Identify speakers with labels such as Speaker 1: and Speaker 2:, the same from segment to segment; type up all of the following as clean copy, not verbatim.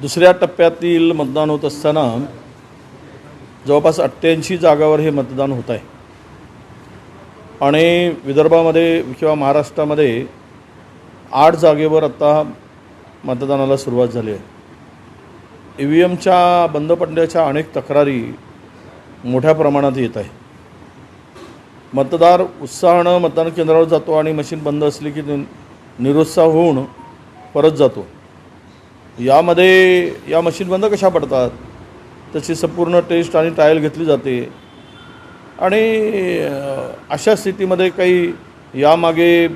Speaker 1: दुसऱ्या टप्प्यातील मतदान होत असताना जवळपास 88 जागावर हे मतदान होत आहे आणि विदर्भामध्ये किंवा महाराष्ट्रामध्ये 8 जागेवर आता मतदानाला सुरुवात झाली आहे. EVMच्या बंद पडण्याच्या अनेक तक्रारी मोठ्या प्रमाणात येत आहे. मतदार उत्साहानं मतदान केंद्रावर जातो आणि मशीन बंद असली की निरुत्साह होऊन परत जातो. यामध्ये या मशीन बंद कशा पडतात त्याची संपूर्ण टेस्ट आणि ट्रायल घेतली जाते आणि अशा स्थितीमध्ये काही यामागे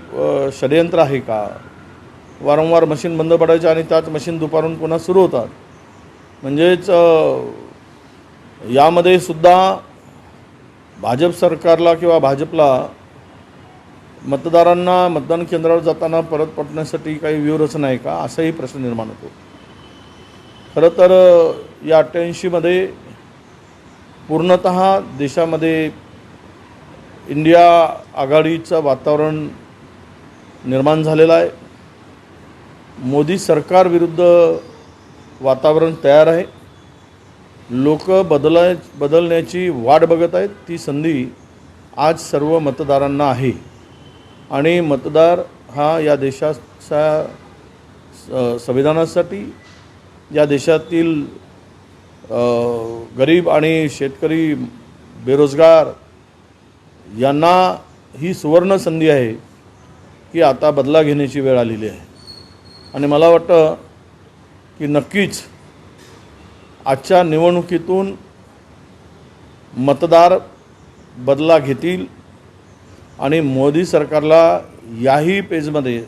Speaker 1: षडयंत्र आहे का? वारंवार मशीन बंद पडायच्या आणि त्याच मशीन दुपारून पुन्हा सुरू होतात. म्हणजेच यामध्ये सुद्धा भाजप सरकारला किंवा भाजपला मतदारांना मतदान केंद्रावर जाताना परत पडण्यासाठी काही व्यूहरचना आहे का, असाही प्रश्न निर्माण होतो. खरं तर या 88मध्ये पूर्णतः देशामध्ये इंडिया आघाडीचं वातावरण निर्माण झालेलं आहे. मोदी सरकारविरुद्ध वातावरण तयार आहे. लोक बदलण्याची वाट बघत आहेत. ती संधी आज सर्व मतदारांना आहे आणि मतदार हा या देशाच्या संविधानासाठी, या देशातील गरीब आणि शेतकरी, बेरोजगार यांना ही सुवर्ण संधी आहे की आता बदला घेण्याची वेळ आलेली आहे. आणि मला वाटतं की नक्कीच आजच्या निवडणुकीतून मतदार बदला घेतील आणि मोदी सरकारला याही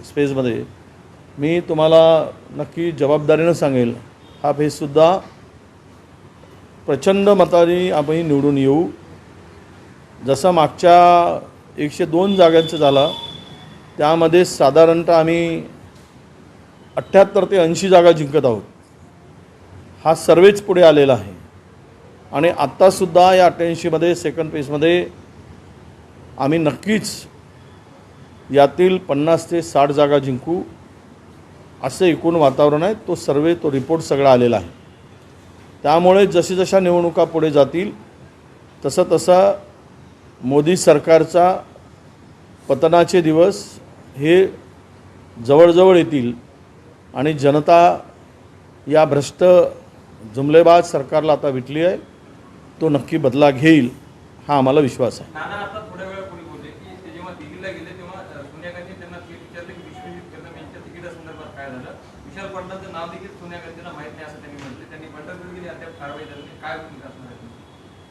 Speaker 1: स्पेसमध्ये मी तुम्हाला नक्की जबाबदारीनं सांगेल, हा फेजसुद्धा प्रचंड मताने आम्ही निवडून येऊ. जसा मागच्या 102 जागांचा झाला त्यामध्ये साधारणतः आम्ही 78 ते 80 जागा जिंकत आहोत. हा सर्वेच पुढे आलेला आहे आणि आत्तासुद्धा या 88मध्ये सेकंड फेजमध्ये आम्ही नक्कीच यातील 50 ते 60 जागा जिंकू असं एकूण वातावरण आहे. तो सर्वे, तो रिपोर्ट सगळा आलेला आहे. त्यामुळे जशा निवडणुका पुढे जातील तसा मोदी सरकारचा पतनाचे दिवस हे जवळजवळ येतील आणि जनता या भ्रष्ट जुमलेबाज सरकारला आता विटली आहे. तो नक्की बदला घेईल हा आम्हाला विश्वास आहे.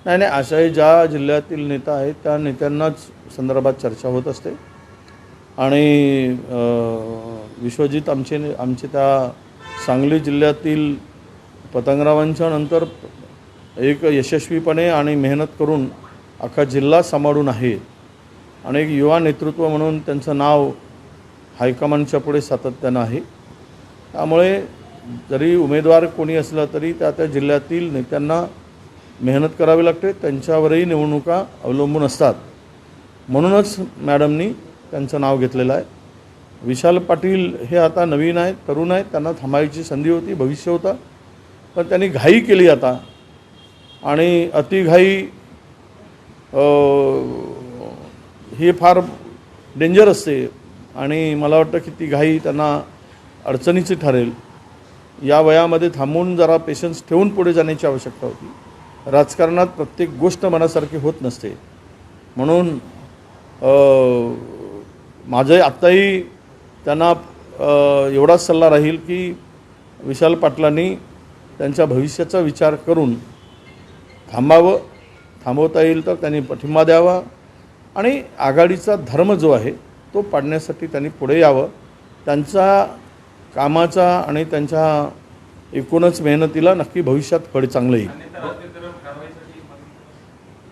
Speaker 1: नाही, अशाही ज्या जिल्ह्यातील नेता आहेत त्या नेत्यांनाच संदर्भात चर्चा होत असते आणि विश्वजित आमचे त्या सांगली जिल्ह्यातील पतंगरावांच्या नंतर एक यशस्वीपणे आणि मेहनत करून अख्खा जिल्हा सांभाळून आहे आणि एक युवा नेतृत्व म्हणून त्यांचं नाव हायकमांडच्या पुढे सातत्यानं आहे. त्यामुळे जरी उमेदवार कोणी असला तरी त्या जिल्ह्यातील नेत्यांना मेहनत करावी लागते. त्यांच्यावरही निवडणुका अवलंबून असतात. म्हणूनच मॅडमनी त्यांचं नाव घेतलेलं आहे. विशाल पाटील हे आता नवीन आहेत, तरुण आहेत, त्यांना थांबायची संधी होती, भविष्य होता, पण त्यांनी घाई केली आता आणि अतिघाई ही फार डेंजर असते आणि मला वाटतं की ती घाई त्यांना अडचणीची ठरेल. या वयामध्ये थांबून जरा पेशन्स ठेवून पुढे जाण्याची आवश्यकता होती. राजकारणात प्रत्येक गोष्ट मनासारखी होत नसते. म्हणून माझे आत्ताही त्यांना एवढाच सल्ला राहील की विशाल पाटलांनी त्यांच्या भविष्याचा विचार करून थांबावं. थांबवता येईल तर त्यांनी पाठिंबा द्यावा आणि आघाडीचा धर्म जो आहे तो पाडण्यासाठी त्यांनी पुढे यावं. त्यांचा कामाचा आणि त्यांच्या एकूणच मेहनतीला नक्की भविष्यात फळ चांगलं येईल.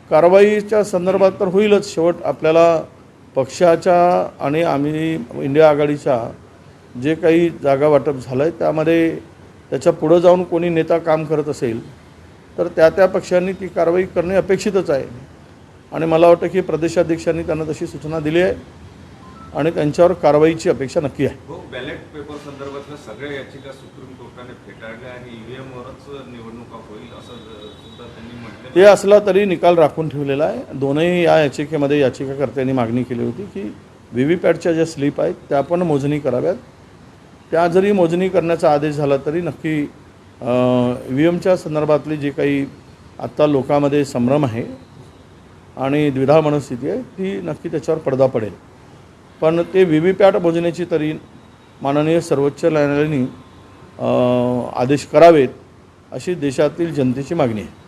Speaker 1: कारवाईच्या संदर्भात तर होईलच. शेवट आपल्याला पक्षाच्या आणि आम्ही इंडिया आघाडीच्या जे काही जागा वाटप झालं आहे त्यामध्ये त्याच्या पुढं जाऊन कोणी नेता काम करत असेल तर त्या पक्षांनी ती कारवाई करणे अपेक्षितच आहे आणि मला वाटतं की प्रदेशाध्यक्षांनी त्यांना तशी सूचना दिली आहे आणि त्यांच्यावर कारवाईची अपेक्षा नक्की आहे.
Speaker 2: बॅलेट पेपर संदर्भातल्या सगळ्या याचिका सुप्रीम कोर्टाने फेटाळल्या आणि ईव्हीएमवरच निवडणुका होईल असं सुद्धा त्यांनी म्हटलं.
Speaker 1: ते असला तरी निकाल राखून ठेवलेला आहे. दोनही या याचिकेमध्ये याचिकाकर्त्यांनी मागणी केली होती की व्हीव्हीपॅटच्या ज्या स्लिप आहेत त्या पण मोजणी कराव्यात. त्या जरी मोजणी करण्याचा आदेश झाला तरी नक्की ईव्हीएमच्या संदर्भातली जी काही आत्ता लोकांमध्ये संभ्रम आहे आणि द्विधा मनस्थिती आहे ती नक्की त्याच्यावर पडदा पडेल. पण ते व्हीव्हीपॅट मोजण्याची तरी माननीय सर्वोच्च न्यायालयाने आदेश करावेत अशी देशातील जनतेची मागणी आहे.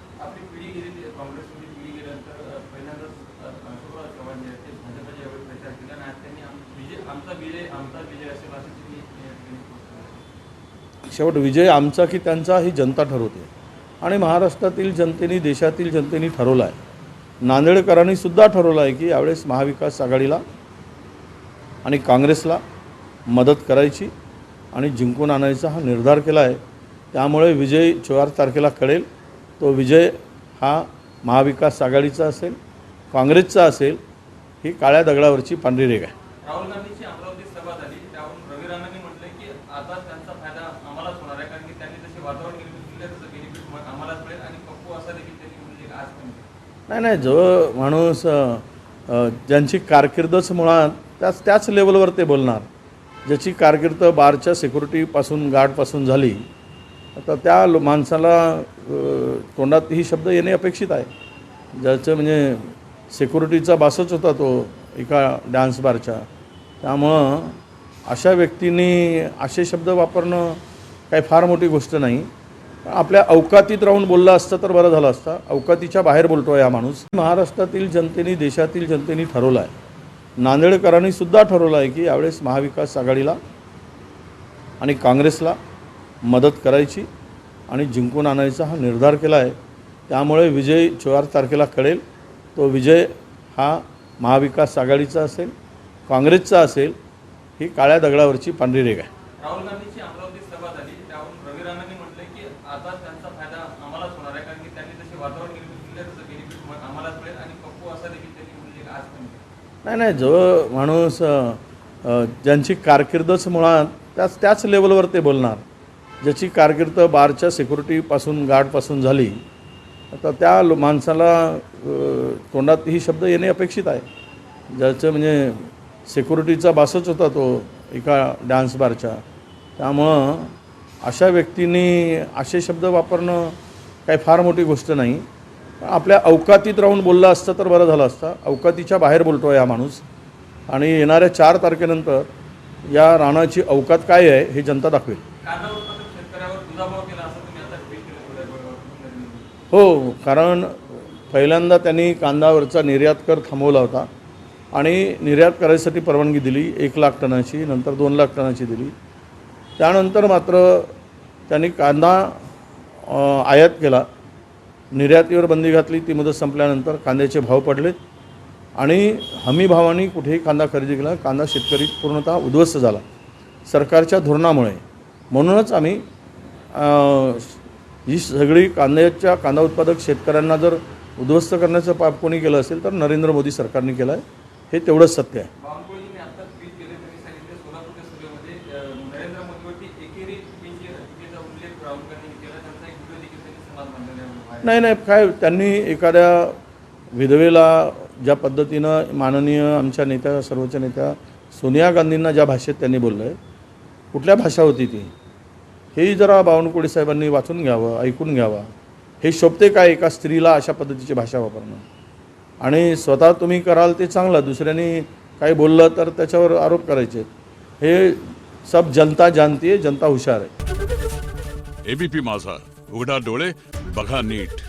Speaker 1: शेवट विजय आमचा की त्यांचा ही जनता ठरवते आणि महाराष्ट्रातील जनतेने देशातील जनतेने ठरवलं आहे. नांदेडकरांनी सुद्धा ठरवलं आहे की यावेळेस महाविकास आघाडीला आणि काँग्रेसला मदत करायची आणि जिंकून आणायचा हा निर्धार केला आहे. त्यामुळे विजय 4 तारखेला कळेल. तो विजय हा महाविकास आघाडीचा असेल, काँग्रेसचा असेल, ही काळ्या दगडावरची पांढरी रेघ आहे.
Speaker 3: राहुल गांधींची अमरावतीत सभा झाली त्यावरून रवी राणांनी म्हटलं की आता त्यांचा फायदा आम्हालाच होणार आहे, कारण की त्यांनी जसे वातावरण निर्मिती केलं त्याचं बेनिफिट आम्हालाच मिळेल. आणि पप्पू असा देखील त्यांनी म्हणजे आज पण
Speaker 1: नाही जो माणूस ज्यांची कारकिर्दच मुळात त्याच लेवलवर ते बोलणार. ज्याची कारकीर्द बारच्या सिक्युरिटीपासून गार्डपासून झाली तर त्या माणसाला तोंडात ही शब्द येणे अपेक्षित आहे. ज्याचं म्हणजे सिक्युरिटीचा बासच होता तो एका डान्स बारच्या. त्यामुळं अशा व्यक्तींनी असे शब्द वापरणं काही फार मोठी गोष्ट नाही. आपल्या अवकातीत राहून बोलला असतं तर बरं झालं असतं. अवकातीच्या बाहेर बोलतो आहे हा माणूस. महाराष्ट्रातील जनतेने देशातील जनतेने ठरवलं आहे. नांदेडकरांनी सुद्धा ठरवलं आहे की यावेळेस महाविकास आघाडीला आणि काँग्रेसला मदत करायची आणि जिंकून आणायचा हा निर्धार केला आहे. त्यामुळे विजय 4 तारखेला कळेल. तो विजय हा महाविकास आघाडीचा असेल, काँग्रेसचा असेल, ही काळ्या दगडावरची पांढरी रेघ आहे.
Speaker 3: राहुल गांधींची अमरावतीत सभा झाली त्यावरून रवी राणांनी म्हटलं की आता त्यांचा फायदा आम्हालाच होणार आहे, कारण की त्यांनी जसे वातावरण निर्मिती केलं त्याचं बेनिफिट आम्हालाच मिळेल. आणि पप्पू असा देखील त्यांनी म्हणजे आज पण
Speaker 1: नाही जो माणूस ज्यांची कारकिर्दच मुळात त्याच लेवलवर ते बोलणार. ज्याची कारकीर्द बारच्या सिक्युरिटीपासून गार्डपासून झाली तर त्या माणसाला तोंडात ही शब्द येणे अपेक्षित आहे. ज्याचं म्हणजे सिक्युरिटीचा बासच होता तो एका डान्स बारच्या. त्यामुळं अशा व्यक्तींनी असे शब्द वापरणं काही फार मोठी गोष्ट नाही. आपल्या अवकातीत राहून बोलला असतं तर बरं झालं असतं. अवकातीच्या बाहेर बोलतो आहे हा माणूस. आणि येणाऱ्या 4 तारखेनंतर या राणाची अवकात काय आहे हे जनता दाखवेल.
Speaker 3: कांदा उत्पादक शेतकऱ्यावर दुजाभाव केला असं तुम्ही आता ट्विट केलं.
Speaker 1: हो, कारण पहिल्यांदा त्यांनी कांद्यावरचा निर्यात कर थांबवला होता आणि निर्यात करायसाठी परवानगी दिली 1 लाख टनाची, नंतर 2 लाख टनाची दिली. त्यानंतर मात्र त्यांनी कांदा आयात केला, निर्यातीवर बंदी घातली. ती मुदत संपल्यानंतर कांद्याचे भाव पडलेत आणि हमी भावाने कुठेही कांदा खरेदी केला. कांदा शेतकरी पूर्णतः उद्ध्वस्त झाला सरकारच्या धोरणामुळे. म्हणूनच आम्ही ही सगळी कांदा उत्पादक शेतकऱ्यांना जर उद्ध्वस्त करण्याचं पाप कोणी केलं असेल तर नरेंद्र मोदी सरकारने केलं आहे. हे तेवढंच सत्य आहे.
Speaker 3: बावनकुळेजींनी आता ट्विट केले, त्यांनी सांगितले सोलापूरच्या सभेमध्ये नरेंद्र मोदीवरती एकेरी टीकेचा उल्लेख राहुल गांधींनी केला. त्यांचा एक व्हिडिओ देखील त्यांनी समाज मांडलेला आहे.
Speaker 1: नाही काय त्यांनी एखाद्या विधवेला ज्या पद्धतीनं माननीय आमच्या नेत्या सर्वोच्च नेत्या सोनिया गांधींना ज्या भाषेत त्यांनी बोललं आहे, कुठल्या भाषा होती ती, हेही जरा बावनकुळे साहेबांनी वाचून घ्यावं, ऐकून घ्यावं. हे शोभते काय एका स्त्रीला अशा पद्धतीची भाषा वापरणं. आणि स्वतः तुम्ही कराल ते चांगलं, दुसऱ्यांनी काही बोललं तर त्याच्यावर आरोप करायचे. हे सब जनता जानती है, जनता हुशार आहे.
Speaker 4: एबीपी माझा, उघडा डोळे बघा नीट.